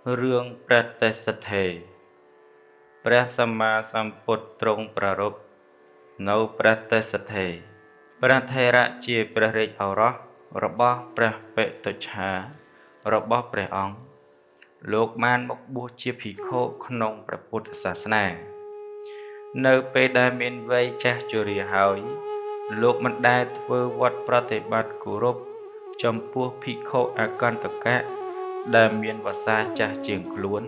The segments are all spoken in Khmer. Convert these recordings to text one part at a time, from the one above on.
រឿងព្រះទេសទ្ធេព្រះសម្មាសម្ពុទ្ធទ្រង់ប្រារព្ធនៅព្រះទេសទ្ធេព្រះថេរៈជាព្រះរាជឱរសរបស់ព្រះបេតុច្ឆារបស់ព្រះអង្គលោកបានមកបួសជាភិក្ខុក្នុងព្រះពុទ្ធសាសនានៅពេលដែលមានវ័យចាស់ជរាហើយលោកមិនដែលធ្វើវត្តប្រតិបត្តិគោរពចំពោះភិក្ខុអកន្តកៈដែលមានវស្សាចាស់ជាងខ្លួន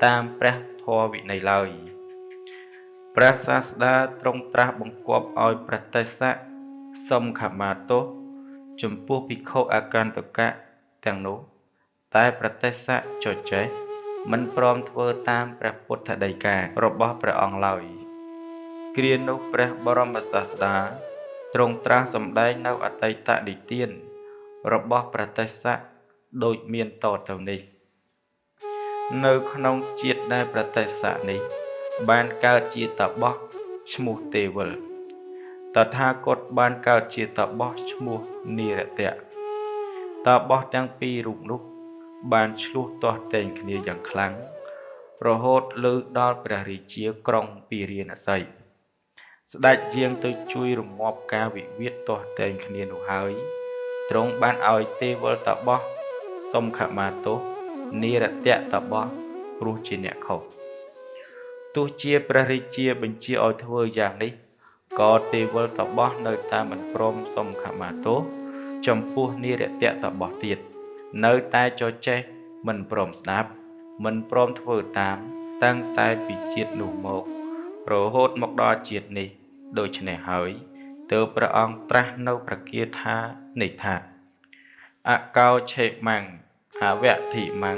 តាមព្រះធម៌វិន័យឡើយព្រះសាស្តាទ្រង់ត្រាស់បង្គាប់ឲ្យព្រះទេសៈសុំខមាទោសចំពោះភិក្ខុអកន្តកៈទាំងនោះតែព្រះទេសៈចុចចេះមិនព្រមធ្វើតាមព្រះពុទ្ធដីការបស់ព្រះអង្គឡើយគ្រានោះព្រះបរមសាស្តាទ្រង់ត្រាស់សម្ដែងនៅអតីតនិទានរបស់ព្រះទេសៈដូចមានតទៅនេះនៅក្នុងជាតិដែលព្រះទេសៈនេះបានកើតជាតាបសឈ្មោះទេវលតថាគតបានកើតជាតាបសឈ្មោះនិរតៈតាបសទាំងពីររូបនោះបានឆ្លោះទាស់ទែងគ្នាយ៉ាងខ្លាំងរហូតលើដល់ព្រះរាជាក្រុងពារាណសីស្ដេចយាងទៅជួយរងាប់ការវិវាទទាស់ទែងគ្នានោះហើយទ្រង់បានឲ្យទេវលតាបសសុំខមាទោសនិរតៈតាបសព្រោះជាអ្នកខុសទោះជាព្រះរាជាបញ្ជាឲ្យធ្វើយ៉ាងនេះក៏ទេវលតាបសនៅតែមិនព្រមសុំខមាទោសចំពោះនិរតៈតាបសទៀតនៅតែចោចេះមិនព្រមស្ដាប់មិនព្រមធ្វើតាមតាំងតែពីជាតិនោះមករហូតមកដល់ជាតិនេះដូច្នេះហើយទើបព្រះអង្គត្រាស់នៅប្រគាថានេះថាអកោឆេមੰអវធិមੰ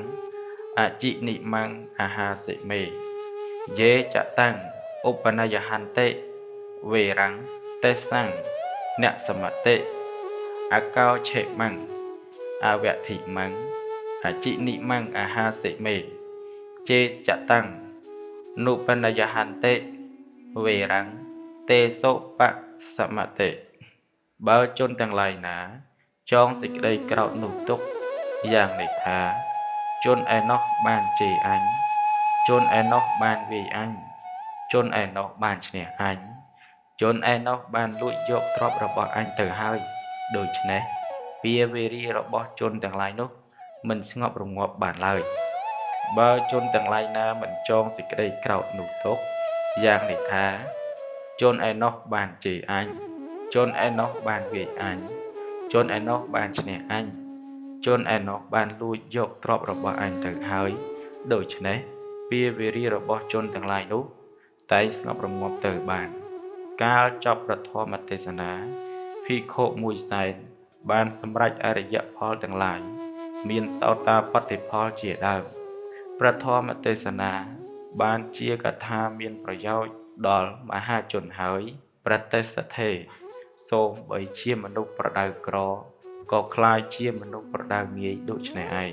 អចិនិមੰអាហាសិមេយេចតੰឧបនយហន្តិវេរੰទេសੰអ្នកសមតិអកោឆេមੰអវធិមੰអចិនិមੰអាហាសិមេជេចតੰនុបនយហន្តិវេរੰទេសោបសមតិបើជនទាំងឡាយណាចងសេចក្តីក្រោធនោះទុកយ៉ាងនេះថាជនឯណោះបានជេរអញជនឯណោះបានវាយអញជនឯណោះបានឈ្នះអញជនឯណោះបានលួចយកទ្រព្យរបស់អញទៅហើយដូច្នេះពាវេរារបស់ជនទាំងឡាយនោះមិនស្ងប់រងាប់បានឡើយបើជនទាំងឡាយណាមិនចងសេចក្តីក្រោធនោះទុកយ៉ាងនេះថាជនឯណោះបានជេរអញជនឯណោះបានវាយអញជនឯណោះបានឈ្នះអញជនឯណោះបានលួចយកទ្រព្យរបស់អញទៅហើយដូច្នេះពាវេរារបស់ជនទាំងឡាយនោះតែងស្ងប់រងាប់ទៅបានកាលចប់ប្រធមទេសនាភិក្ខុមួយសែនបានសម្រេចអរិយផលទាំងឡាយមានសោតាបត្តិផលជាដើមប្រធមទេសនាបានជាកថាមានប្រយោជន៍ដល់មហាជនហើយប្រទេសទ្ធេសូមបីជាមនុស្សប្រដៅក្រក៏คล้ายជាមនុស្សប្រដៅងាយដូចនេះឯង